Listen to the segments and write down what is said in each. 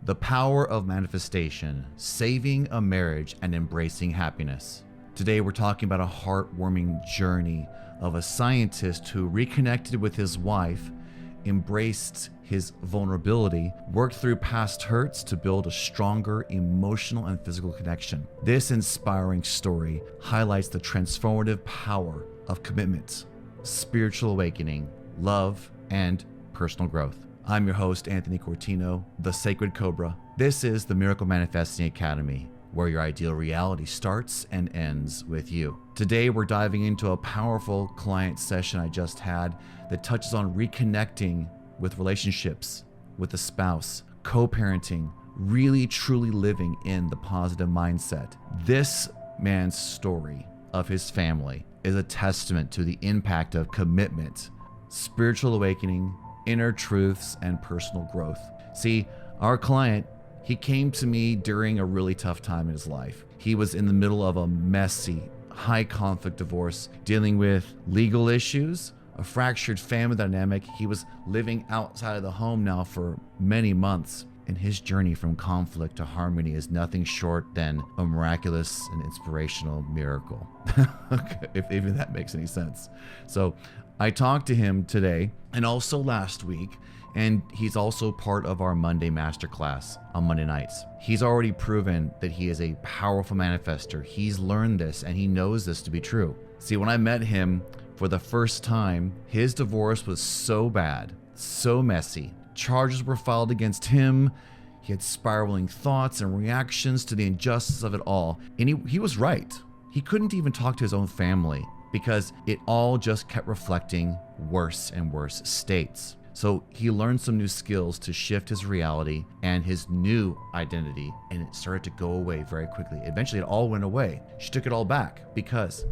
The Power of Manifestation, Saving a Marriage and Embracing Happiness. Today we're talking about a heartwarming journey of a scientist who reconnected with his wife, embraced his vulnerability, worked through past hurts to build a stronger emotional and physical connection. This inspiring story highlights the transformative power of commitment, spiritual awakening, love, and personal growth. I'm your host, Anthony Cortino, the Sacred Cobra. This is the Miracle Manifesting Academy, where your ideal reality starts and ends with you. Today, we're diving into a powerful client session I just had that touches on reconnecting with relationships, with a spouse, co-parenting, really truly living in the positive mindset. This man's story of his family is a testament to the impact of commitment, spiritual awakening, inner truths, and personal growth. See, our client, he came to me during a really tough time in his life. He was in the middle of a messy, high conflict divorce, dealing with legal issues, a fractured family dynamic. He was living outside of the home now for many months. And his journey from conflict to harmony is nothing short than a miraculous and inspirational miracle. If even that makes any sense. So I talked to him today and also last week, and he's also part of our Monday Masterclass on Monday nights. He's already proven that he is a powerful manifester. He's learned this and he knows this to be true. See, when I met him for the first time, his divorce was so bad, so messy. Charges were filed against him. He had spiraling thoughts and reactions to the injustice of it all. And he was right. He couldn't even talk to his own family because it all just kept reflecting worse and worse states. So he learned some new skills to shift his reality and his new identity, and it started to go away very quickly. Eventually it all went away. She took it all back because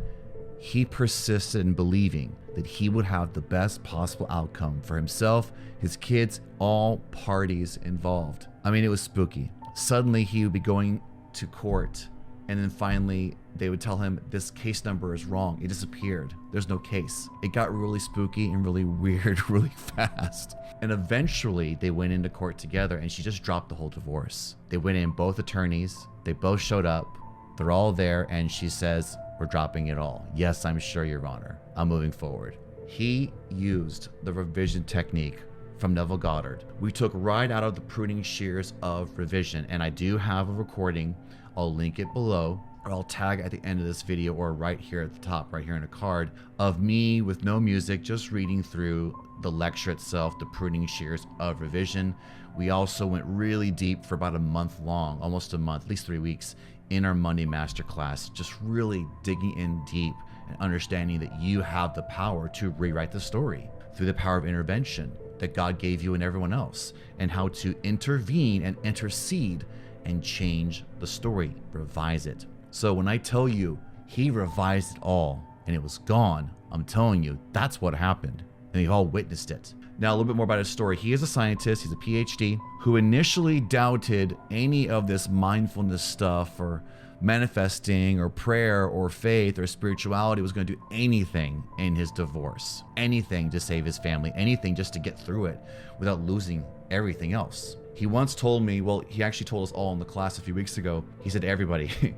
he persisted in believing that he would have the best possible outcome for himself, his kids, all parties involved. I mean, it was spooky. Suddenly he would be going to court, and then finally they would tell him this case number is wrong. It disappeared. There's no case. It got really spooky and really weird really fast. And eventually they went into court together and she just dropped the whole divorce. They went in, both attorneys, they both showed up, they're all there, and she says, "We're dropping it all. Yes, I'm sure, Your Honor. I'm moving forward." He used the revision technique from Neville Goddard. We took right out of the pruning shears of revision, and I do have a recording. I'll link it below, or I'll tag at the end of this video, or right here at the top, right here in a card, of me with no music, just reading through the lecture itself, the pruning shears of revision. We also went really deep for about a month long, almost a month, at least 3 weeks, in our Monday Masterclass, just really digging in deep and understanding that you have the power to rewrite the story through the power of intervention that God gave you and everyone else, and how to intervene and intercede and change the story, revise it. So when I tell you he revised it all and it was gone, I'm telling you that's what happened, and we've all witnessed it. Now, a little bit more about his story. He is a scientist, he's a PhD, who initially doubted any of this mindfulness stuff or manifesting or prayer or faith or spirituality was going to do anything in his divorce, anything to save his family, anything just to get through it without losing everything else. He once told me, well, he actually told us all in the class a few weeks ago, he said to everybody,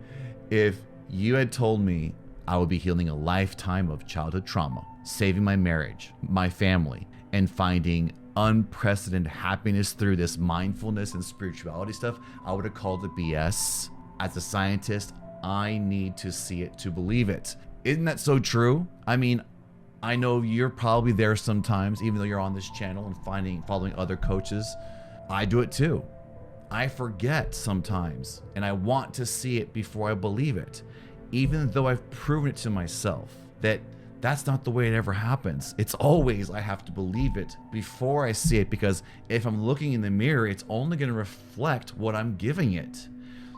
if you had told me I would be healing a lifetime of childhood trauma, saving my marriage, my family, and finding unprecedented happiness through this mindfulness and spirituality stuff, I would have called it BS. As a scientist, I need to see it to believe it. Isn't that so true? I mean, I know you're probably there sometimes, even though you're on this channel and following other coaches. I do it too. I forget sometimes, and I want to see it before I believe it, even though I've proven it to myself that that's not the way it ever happens. It's always I have to believe it before I see it, because if I'm looking in the mirror, it's only going to reflect what I'm giving it.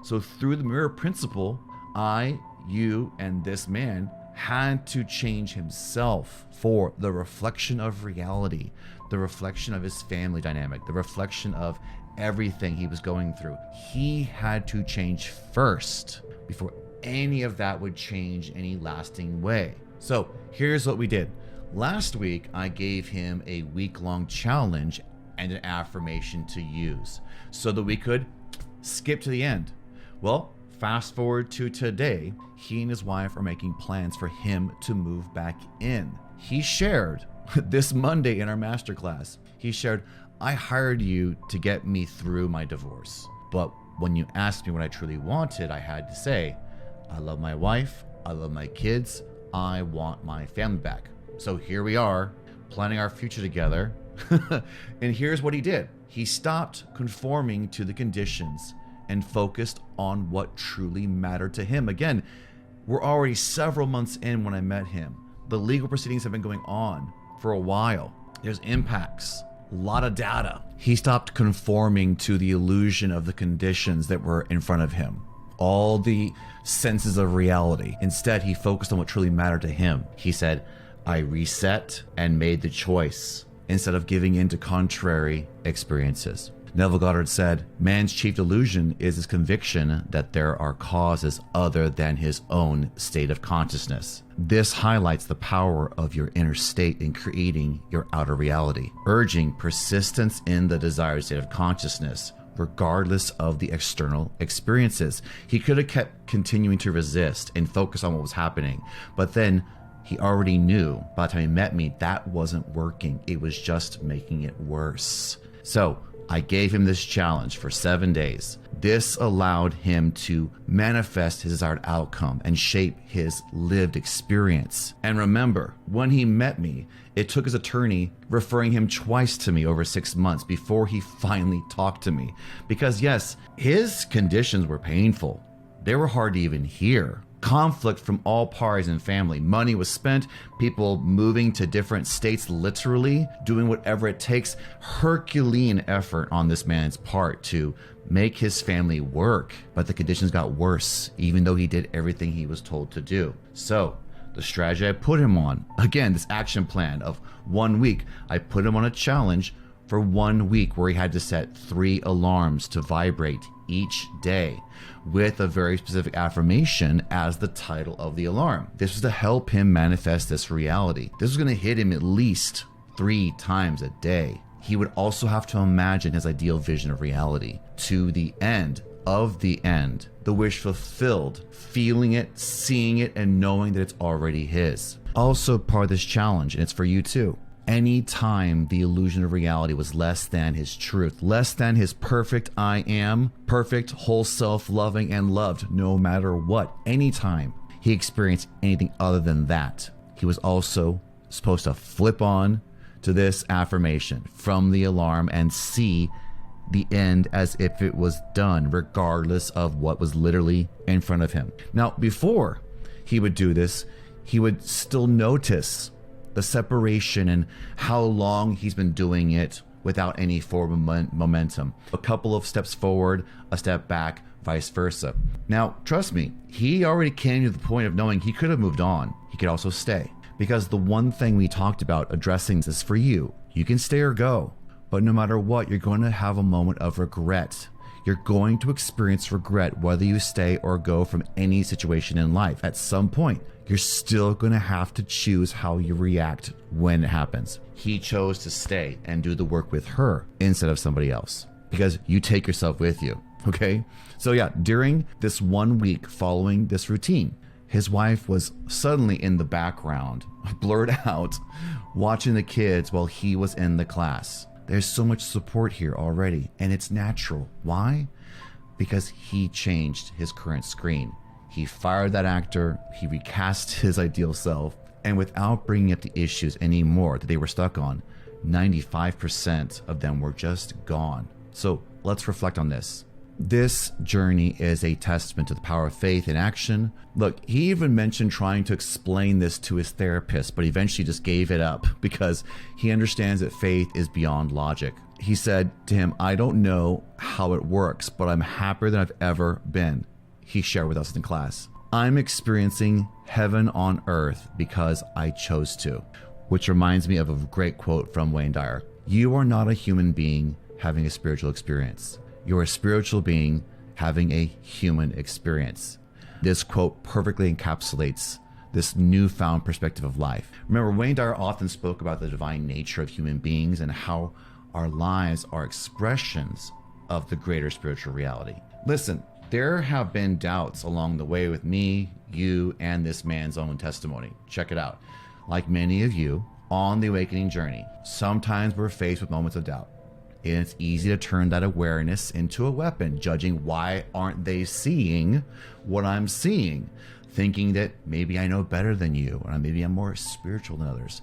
So through the mirror principle, I, you, and this man had to change himself for the reflection of reality, the reflection of his family dynamic, the reflection of everything he was going through. He had to change first before any of that would change any lasting way. So here's what we did. Last week, I gave him a week-long challenge and an affirmation to use so that we could skip to the end. Well, fast forward to today, he and his wife are making plans for him to move back in. He shared this Monday in our masterclass, he shared, I hired you to get me through my divorce. But when you asked me what I truly wanted, I had to say, I love my wife, I love my kids, I want my family back. So here we are, planning our future together. And here's what he did. He stopped conforming to the conditions and focused on what truly mattered to him. Again, we're already several months in when I met him. The legal proceedings have been going on for a while. There's impacts, a lot of data. He stopped conforming to the illusion of the conditions that were in front of him, all the senses of reality. Instead, he focused on what truly mattered to him. He said, I reset and made the choice instead of giving in to contrary experiences. Neville Goddard said, man's chief delusion is his conviction that there are causes other than his own state of consciousness. This highlights the power of your inner state in creating your outer reality, urging persistence in the desired state of consciousness, regardless of the external experiences. He could have kept continuing to resist and focus on what was happening, but then he already knew by the time he met me that wasn't working. It was just making it worse. So I gave him this challenge for 7 days. This allowed him to manifest his desired outcome and shape his lived experience. And remember, when he met me, it took his attorney referring him twice to me over 6 months before he finally talked to me. Because yes, his conditions were painful. They were hard to even hear. Conflict from all parties and family. Money was spent, people moving to different states, literally doing whatever it takes. Herculean effort on this man's part to make his family work. But the conditions got worse, even though he did everything he was told to do. So the strategy I put him on, again, this action plan of 1 week, I put him on a challenge for 1 week where he had to set 3 alarms to vibrate each day with a very specific affirmation as the title of the alarm. This was to help him manifest this reality. This was going to hit him at least 3 times a day. He would also have to imagine his ideal vision of reality to the end of the end, the wish fulfilled, feeling it, seeing it, and knowing that it's already his. Also part of this challenge, and it's for you too, anytime the illusion of reality was less than his truth, less than his perfect I am, perfect, whole self, loving and loved no matter what, anytime he experienced anything other than that, he was also supposed to flip on to this affirmation from the alarm and see the end as if it was done, regardless of what was literally in front of him. Now, before he would do this, he would still notice the separation and how long he's been doing it without any form of momentum. A couple of steps forward, a step back, vice versa. Now, trust me, he already came to the point of knowing he could have moved on. He could also stay. Because the one thing we talked about addressing this for you, you can stay or go. But no matter what, you're going to have a moment of regret. You're going to experience regret whether you stay or go from any situation in life. At some point, you're still going to have to choose how you react when it happens. He chose to stay and do the work with her instead of somebody else because you take yourself with you, okay? So yeah, during this 1 week following this routine, his wife was suddenly in the background, blurred out, watching the kids while he was in the class. There's so much support here already, and it's natural. Why? Because he changed his current screen. He fired that actor, he recast his ideal self, and without bringing up the issues anymore that they were stuck on, 95% of them were just gone. So let's reflect on this. This journey is a testament to the power of faith in action. Look, he even mentioned trying to explain this to his therapist, but eventually just gave it up because he understands that faith is beyond logic. He said to him, I don't know how it works, but I'm happier than I've ever been. He shared with us in class. I'm experiencing heaven on earth because I chose to, which reminds me of a great quote from Wayne Dyer. You are not a human being having a spiritual experience. You're a spiritual being having a human experience. This quote perfectly encapsulates this newfound perspective of life. Remember, Wayne Dyer often spoke about the divine nature of human beings and how our lives are expressions of the greater spiritual reality. Listen, there have been doubts along the way with me, you, and this man's own testimony. Check it out. Like many of you on the awakening journey, sometimes we're faced with moments of doubt. And it's easy to turn that awareness into a weapon, judging why aren't they seeing what I'm seeing, thinking that maybe I know better than you, or maybe I'm more spiritual than others.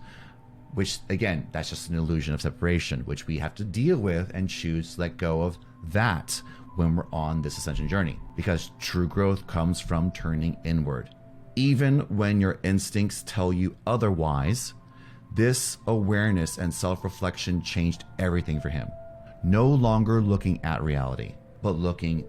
Which, again, that's just an illusion of separation, which we have to deal with and choose to let go of that when we're on this ascension journey. Because true growth comes from turning inward. Even when your instincts tell you otherwise, this awareness and self-reflection changed everything for him. No longer looking at reality, but looking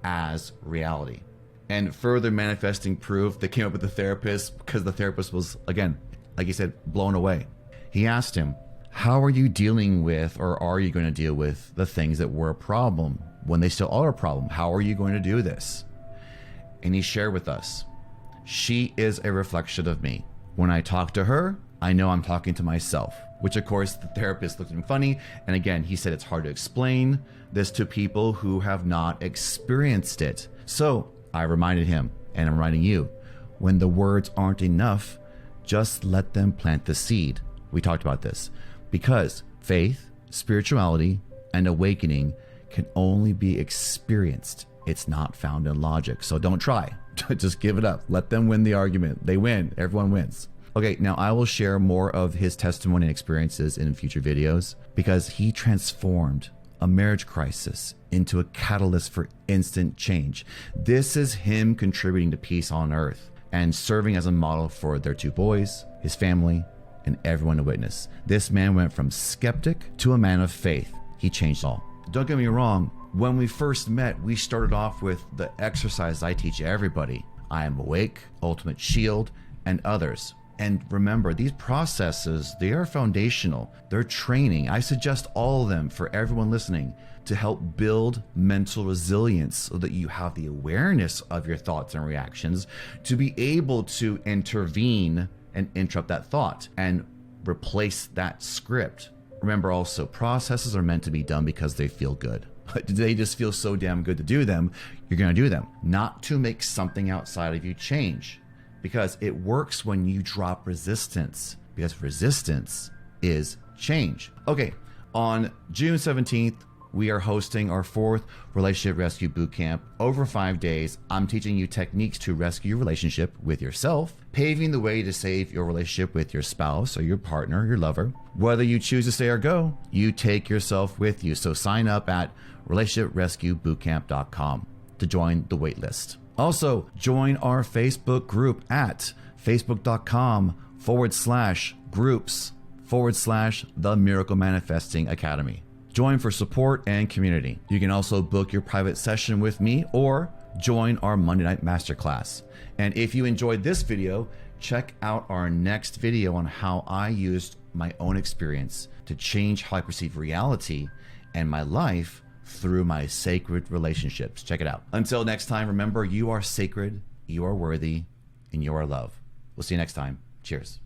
as reality. And further manifesting proof that came up with the therapist, because the therapist was, again, like he said, blown away. He asked him, how are you dealing with, or are you going to deal with, the things that were a problem when they still are a problem? How are you going to do this? And he shared with us, she is a reflection of me. When I talk to her, I know I'm talking to myself, which of course the therapist looked at him funny. And again, he said it's hard to explain this to people who have not experienced it. So I reminded him, and I'm reminding you, when the words aren't enough, just let them plant the seed. We talked about this because faith, spirituality, and awakening can only be experienced. It's not found in logic. So don't try. Just give it up. Let them win the argument. They win. Everyone wins. Okay, now I will share more of his testimony and experiences in future videos because he transformed a marriage crisis into a catalyst for instant change. This is him contributing to peace on earth and serving as a model for their 2 boys, his family, and everyone to witness. This man went from skeptic to a man of faith. He changed all. Don't get me wrong. When we first met, we started off with the exercise I teach everybody. I am awake, ultimate shield, and others. And remember, these processes, they are foundational. They're training. I suggest all of them for everyone listening to help build mental resilience so that you have the awareness of your thoughts and reactions to be able to intervene and interrupt that thought and replace that script. Remember also, processes are meant to be done because they feel good. They just feel so damn good to do them, you're going to do them. Not to make something outside of you change. Because it works when you drop resistance. Because resistance is change. Okay, on June 17th, we are hosting our 4th Relationship Rescue Bootcamp. Over 5 days, I'm teaching you techniques to rescue your relationship with yourself, paving the way to save your relationship with your spouse or your partner, your lover. Whether you choose to stay or go, you take yourself with you. So sign up at relationshiprescuebootcamp.com to join the waitlist. Also, join our Facebook group at facebook.com/groups/The Miracle Manifesting Academy. Join for support and community. You can also book your private session with me or join our Monday Night Masterclass. And if you enjoyed this video, check out our next video on how I used my own experience to change how I perceive reality and my life through my sacred relationships. Check it out. Until next time, remember, you are sacred, you are worthy, and you are love. We'll see you next time. Cheers.